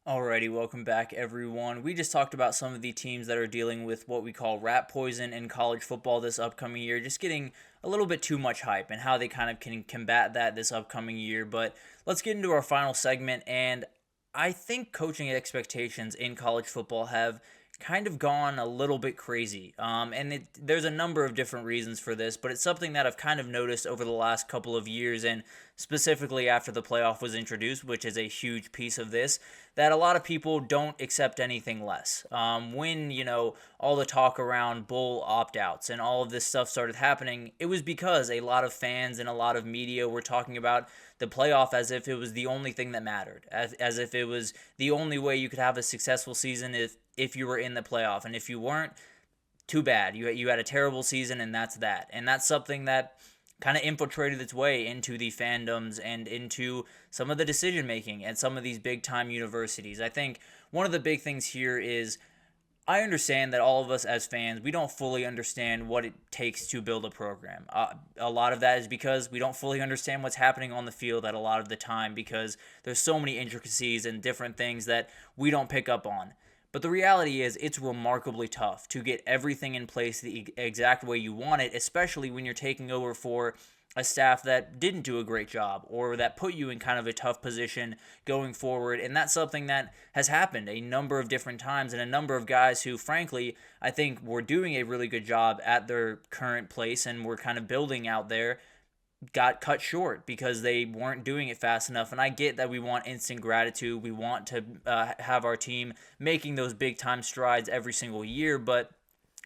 Alrighty, welcome back everyone. We just talked about some of the teams that are dealing with what we call rat poison in college football this upcoming year, just getting a little bit too much hype and how they kind of can combat that this upcoming year. But let's get into our final segment. And I think coaching expectations in college football have kind of gone a little bit crazy. There's a number of different reasons for this, but it's something that I've kind of noticed over the last couple of years, and specifically after the playoff was introduced, which is a huge piece of this, that a lot of people don't accept anything less. When all the talk around bowl opt-outs and all of this stuff started happening, it was because a lot of fans and a lot of media were talking about the playoff as if it was the only thing that mattered, as if it was the only way you could have a successful season if you were in the playoff. And if you weren't, too bad. You had a terrible season, and that's that. And that's something that kind of infiltrated its way into the fandoms and into some of the decision making at some of these big time universities. I think one of the big things here is I understand that all of us as fans, we don't fully understand what it takes to build a program. A lot of that is because we don't fully understand what's happening on the field at a lot of the time, because there's so many intricacies and different things that we don't pick up on. But the reality is, it's remarkably tough to get everything in place the exact way you want it, especially when you're taking over for a staff that didn't do a great job or that put you in kind of a tough position going forward. And that's something that has happened a number of different times, and a number of guys who, frankly, I think were doing a really good job at their current place and were kind of building out there, got cut short because they weren't doing it fast enough. And I get that we want instant gratitude. We want to have our team making those big time strides every single year, but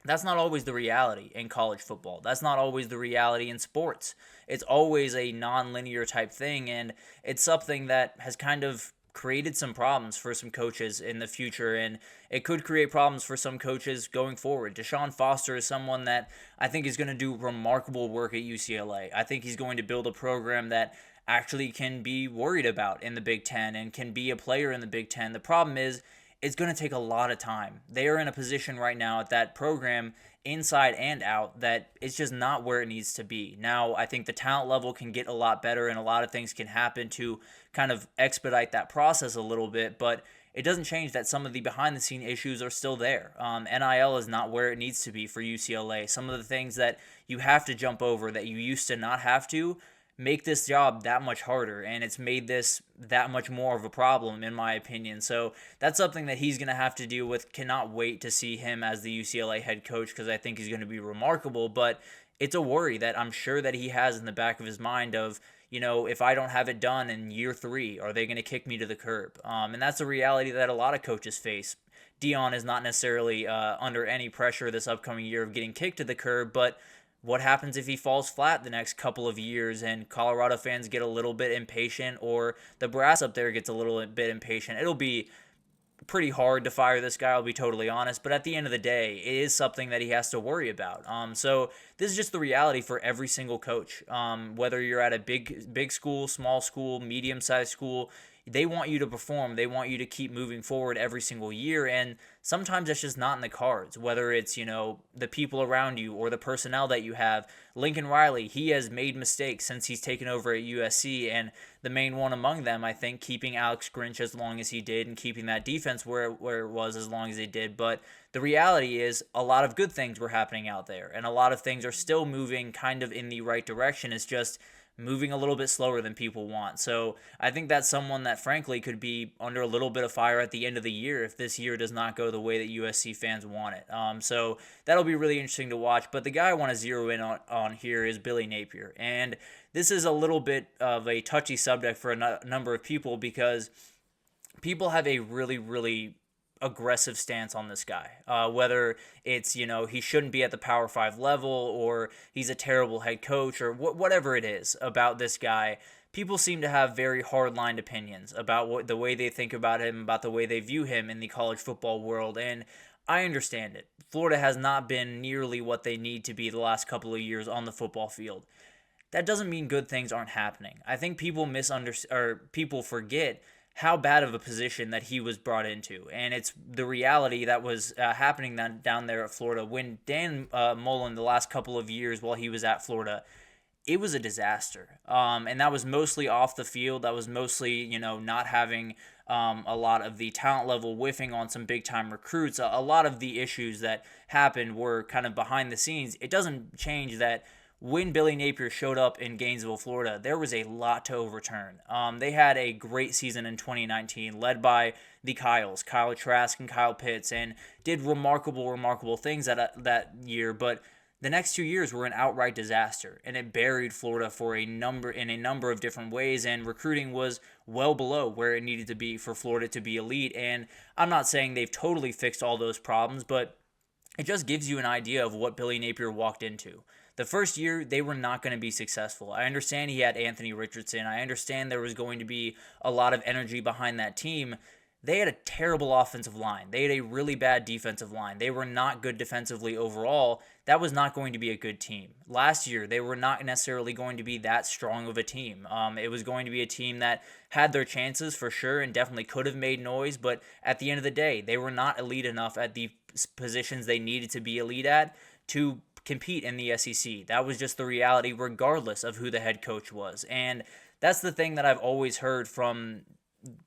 that's not always the reality in college football. That's not always the reality in sports. It's always a non-linear type thing, and it's something that has kind of created some problems for some coaches in the future, and it could create problems for some coaches going forward. Deshaun Foster is someone that I think is going to do remarkable work at UCLA. I think he's going to build a program that actually can be worried about in the Big Ten and can be a player in the Big Ten. The problem is, it's going to take a lot of time. They are in a position right now at that program, inside and out, that it's just not where it needs to be. Now, I think the talent level can get a lot better, and a lot of things can happen to kind of expedite that process a little bit, but it doesn't change that some of the behind the scene issues are still there. NIL is not where it needs to be for UCLA. Some of the things that you have to jump over that you used to not have to make this job that much harder, and it's made this that much more of a problem, in my opinion. So that's something that he's going to have to deal with. Cannot wait to see him as the UCLA head coach, because I think he's going to be remarkable. But it's a worry that I'm sure that he has in the back of his mind of, if I don't have it done in year 3, are they going to kick me to the curb? And that's a reality that a lot of coaches face. Dion is not necessarily under any pressure this upcoming year of getting kicked to the curb, but what happens if he falls flat the next couple of years and Colorado fans get a little bit impatient, or the brass up there gets a little bit impatient? It'll be pretty hard to fire this guy, I'll be totally honest, but at the end of the day, it is something that he has to worry about. So this is just the reality for every single coach. Whether you're at a big school, small school, medium-sized school, they want you to perform. They want you to keep moving forward every single year, and sometimes that's just not in the cards. Whether it's, the people around you or the personnel that you have. Lincoln Riley, he has made mistakes since he's taken over at USC, and the main one among them, I think, keeping Alex Grinch as long as he did and keeping that defense where it was as long as they did. But the reality is, a lot of good things were happening out there, and a lot of things are still moving kind of in the right direction. It's just moving a little bit slower than people want. So I think that's someone that, frankly, could be under a little bit of fire at the end of the year if this year does not go the way that USC fans want it. So that'll be really interesting to watch. But the guy I want to zero in on here is Billy Napier. And this is a little bit of a touchy subject for a number of people, because people have a really, really aggressive stance on this guy. Whether it's, he shouldn't be at the Power 5 level, or he's a terrible head coach, or whatever it is about this guy, people seem to have very hard-lined opinions about the way they think about him, about the way they view him in the college football world. And I understand it. Florida has not been nearly what they need to be the last couple of years on the football field. That doesn't mean good things aren't happening. I think people forget how bad of a position that he was brought into. And it's the reality that was happening down there at Florida. When Dan Mullen, the last couple of years while he was at Florida, it was a disaster. And that was mostly off the field. That was mostly, not having a lot of the talent level whiffing on some big time recruits, a lot of the issues that happened were kind of behind the scenes. It doesn't change that when Billy Napier showed up in Gainesville, Florida, there was a lot to overturn. They had a great season in 2019, led by the Kyle Trask and Kyle Pitts, and did remarkable things that year. But the next 2 years were an outright disaster, and it buried Florida for a number of different ways, and recruiting was well below where it needed to be for Florida to be elite. And I'm not saying they've totally fixed all those problems, but it just gives you an idea of what Billy Napier walked into. The first year, they were not going to be successful. I understand he had Anthony Richardson. I understand there was going to be a lot of energy behind that team. They had a terrible offensive line. They had a really bad defensive line. They were not good defensively overall. That was not going to be a good team. Last year, they were not necessarily going to be that strong of a team. It was going to be a team that had their chances for sure and definitely could have made noise, but at the end of the day, they were not elite enough at the positions they needed to be elite at to compete in the SEC. That was just the reality regardless of who the head coach was. And that's the thing that I've always heard from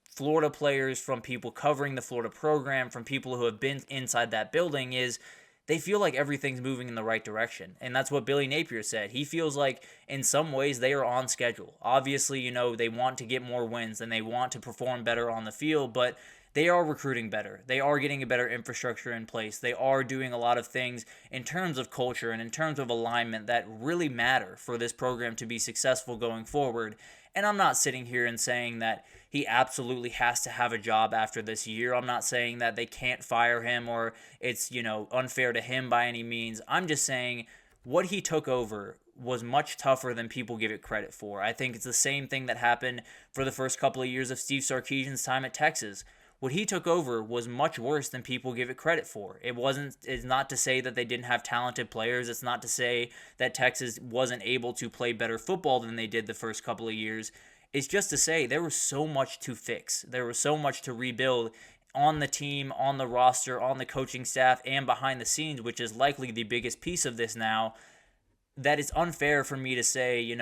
Florida players, from people covering the Florida program, from people who have been inside that building, is they feel like everything's moving in the right direction. And that's what Billy Napier said. He feels like in some ways they are on schedule. Obviously, they want to get more wins and they want to perform better on the field, but they are recruiting better. They are getting a better infrastructure in place. They are doing a lot of things in terms of culture and in terms of alignment that really matter for this program to be successful going forward. And I'm not sitting here and saying that he absolutely has to have a job after this year. I'm not saying that they can't fire him or it's, unfair to him by any means. I'm just saying what he took over was much tougher than people give it credit for. I think it's the same thing that happened for the first couple of years of Steve Sarkisian's time at Texas. What he took over was much worse than people give it credit for. It's not to say that they didn't have talented players. It's not to say that Texas wasn't able to play better football than they did the first couple of years. It's just to say there was so much to fix. There was so much to rebuild on the team, on the roster, on the coaching staff, and behind the scenes, which is likely the biggest piece of this now, that it's unfair for me to say,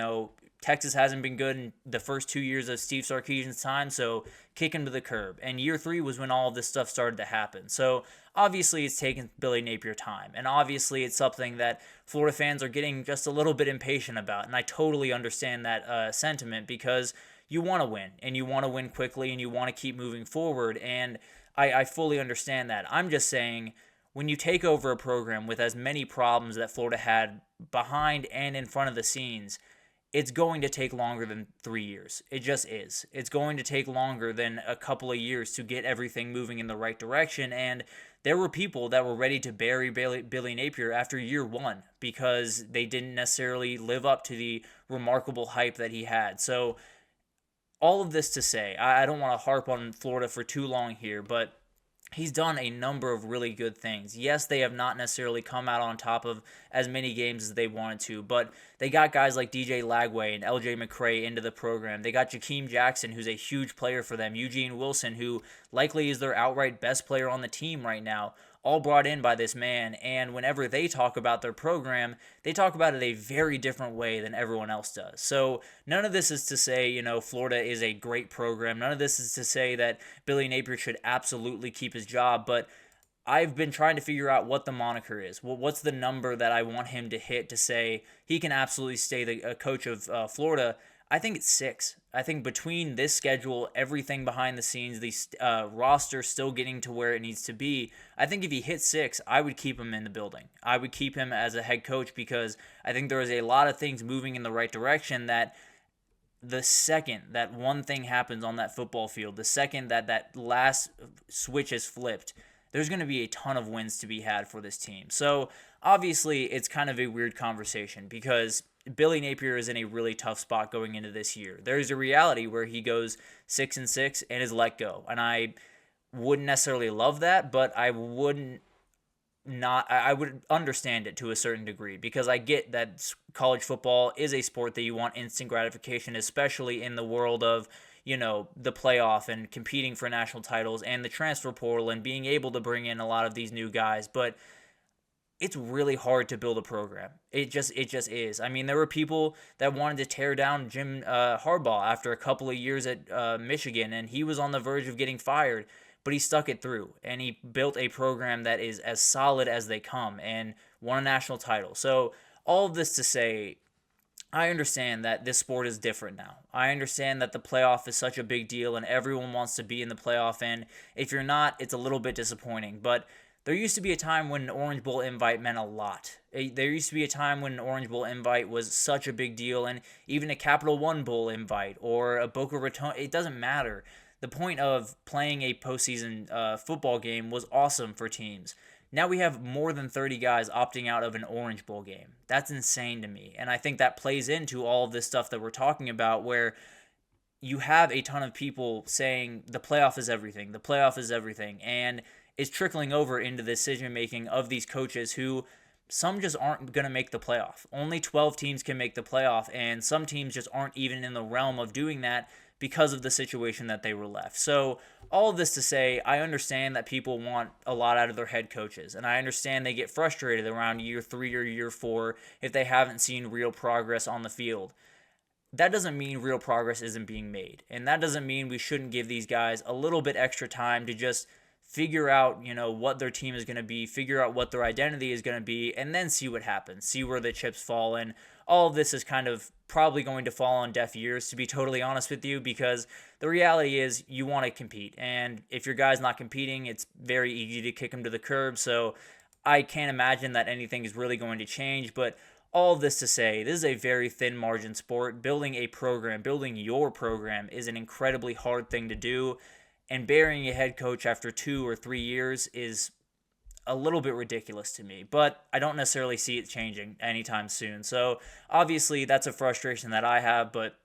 Texas hasn't been good in the first 2 years of Steve Sarkisian's time, so kick him to the curb. And year 3 was when all of this stuff started to happen. So obviously it's taken Billy Napier time. And obviously it's something that Florida fans are getting just a little bit impatient about. And I totally understand that sentiment because you want to win. And you want to win quickly and you want to keep moving forward. And I fully understand that. I'm just saying when you take over a program with as many problems that Florida had behind and in front of the scenes, it's going to take longer than 3 years. It just is. It's going to take longer than a couple of years to get everything moving in the right direction. And there were people that were ready to bury Billy Napier after year 1 because they didn't necessarily live up to the remarkable hype that he had. So all of this to say, I don't want to harp on Florida for too long here, but he's done a number of really good things. Yes, they have not necessarily come out on top of as many games as they wanted to, but they got guys like DJ Lagway and LJ McCray into the program. They got Jakeem Jackson, who's a huge player for them. Eugene Wilson, who likely is their outright best player on the team right now, all brought in by this man. And whenever they talk about their program, they talk about it a very different way than everyone else does. So none of this is to say, Florida is a great program. None of this is to say that Billy Napier should absolutely keep his job. But I've been trying to figure out what the moniker is. What's the number that I want him to hit to say he can absolutely stay the coach of Florida? I think it's 6. I think between this schedule, everything behind the scenes, the roster still getting to where it needs to be, I think if he hits 6, I would keep him in the building. I would keep him as a head coach because I think there is a lot of things moving in the right direction that the second that one thing happens on that football field, the second that last switch is flipped, there's going to be a ton of wins to be had for this team. So obviously it's kind of a weird conversation because Billy Napier is in a really tough spot going into this year. There's a reality where he goes 6-6 and is let go. And I wouldn't necessarily love that, but I would understand it to a certain degree because I get that college football is a sport that you want instant gratification, especially in the world of, the playoff and competing for national titles and the transfer portal and being able to bring in a lot of these new guys. But it's really hard to build a program. It just is. I mean, there were people that wanted to tear down Jim Harbaugh after a couple of years at Michigan, and he was on the verge of getting fired, but he stuck it through, and he built a program that is as solid as they come, and won a national title. So all of this to say, I understand that this sport is different now. I understand that the playoff is such a big deal and everyone wants to be in the playoff, and if you're not, it's a little bit disappointing. But there used to be a time when an Orange Bowl invite meant a lot. There used to be a time when an Orange Bowl invite was such a big deal, and even a Capital One Bowl invite or a Boca Raton, it doesn't matter. The point of playing a postseason football game was awesome for teams. Now we have more than 30 guys opting out of an Orange Bowl game. That's insane to me. And I think that plays into all of this stuff that we're talking about, where you have a ton of people saying the playoff is everything. The playoff is everything. And it's trickling over into the decision making of these coaches who some just aren't going to make the playoff. Only 12 teams can make the playoff, and some teams just aren't even in the realm of doing that because of the situation that they were left. So all of this to say, I understand that people want a lot out of their head coaches, and I understand they get frustrated around year 3 or year 4 if they haven't seen real progress on the field. That doesn't mean real progress isn't being made, and that doesn't mean we shouldn't give these guys a little bit extra time to just figure out, what their team is going to be, figure out what their identity is going to be, and then see what happens, see where the chips fall. And all of this is kind of probably going to fall on deaf ears, to be totally honest with you, because the reality is you want to compete. And if your guy's not competing, it's very easy to kick him to the curb. So I can't imagine that anything is really going to change. But all of this to say, this is a very thin margin sport. Building a program, building your program is an incredibly hard thing to do. And burying a head coach after 2 or 3 years is a little bit ridiculous to me, but I don't necessarily see it changing anytime soon. So obviously that's a frustration that I have, but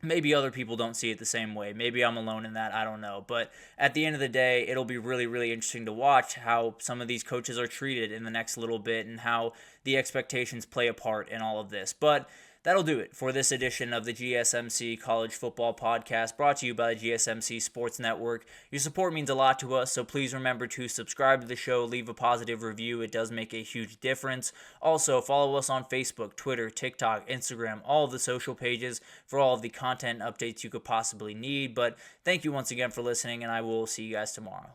maybe other people don't see it the same way. Maybe I'm alone in that. I don't know. But at the end of the day, it'll be really, really interesting to watch how some of these coaches are treated in the next little bit and how the expectations play a part in all of this. But that'll do it for this edition of the GSMC College Football Podcast, brought to you by the GSMC Sports Network. Your support means a lot to us, so please remember to subscribe to the show, leave a positive review. It does make a huge difference. Also, follow us on Facebook, Twitter, TikTok, Instagram, all of the social pages for all of the content updates you could possibly need. But thank you once again for listening, and I will see you guys tomorrow.